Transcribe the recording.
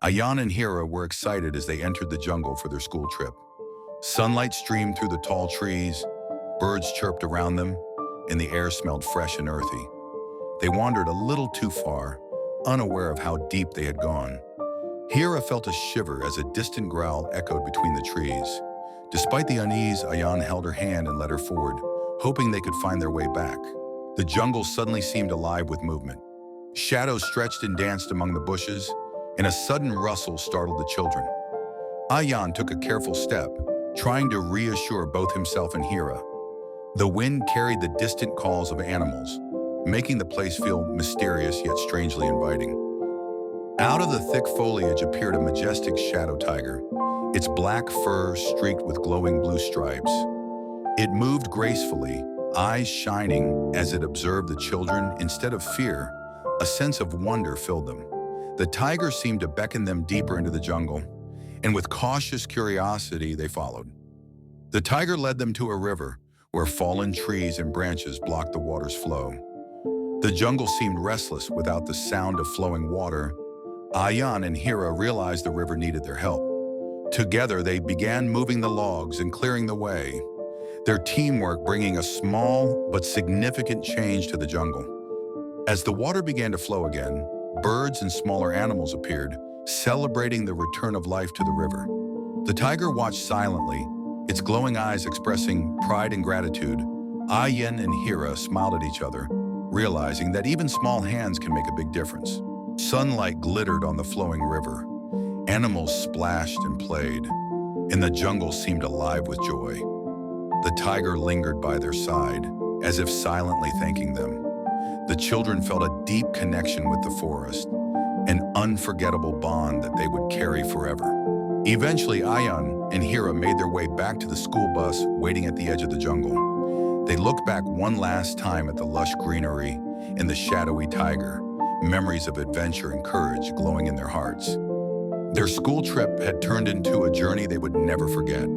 Ayan and Hira were excited as they entered the jungle for their school trip. Sunlight streamed through the tall trees, birds chirped around them, and the air smelled fresh and earthy. They wandered a little too far, unaware of how deep they had gone. Hira felt a shiver as a distant growl echoed between the trees. Despite the unease, Ayan held her hand and led her forward, hoping they could find their way back. The jungle suddenly seemed alive with movement. Shadows stretched and danced among the bushes, and a sudden rustle startled the children. Ayan took a careful step, trying to reassure both himself and Hira. The wind carried the distant calls of animals, making the place feel mysterious yet strangely inviting. Out of the thick foliage appeared a majestic shadow tiger, its black fur streaked with glowing blue stripes. It moved gracefully, eyes shining as it observed the children. Instead of fear, a sense of wonder filled them. The tiger seemed to beckon them deeper into the jungle, and with cautious curiosity they followed. The tiger led them to a river where fallen trees and branches blocked the water's flow. The jungle seemed restless without the sound of flowing water. Ayan and Hira realized the river needed their help. Together, they began moving the logs and clearing the way, their teamwork bringing a small but significant change to the jungle. As the water began to flow again, birds and smaller animals appeared, celebrating the return of life to the river. The tiger watched silently, its glowing eyes expressing pride and gratitude. Ayan and Hira smiled at each other, realizing that even small hands can make a big difference. Sunlight glittered on the flowing river. Animals splashed and played, and the jungle seemed alive with joy. The tiger lingered by their side, as if silently thanking them. The children felt a deep connection with the forest, an unforgettable bond that they would carry forever. Eventually, Ayan and Hira made their way back to the school bus waiting at the edge of the jungle. They looked back one last time at the lush greenery and the shadowy tiger, memories of adventure and courage glowing in their hearts. Their school trip had turned into a journey they would never forget.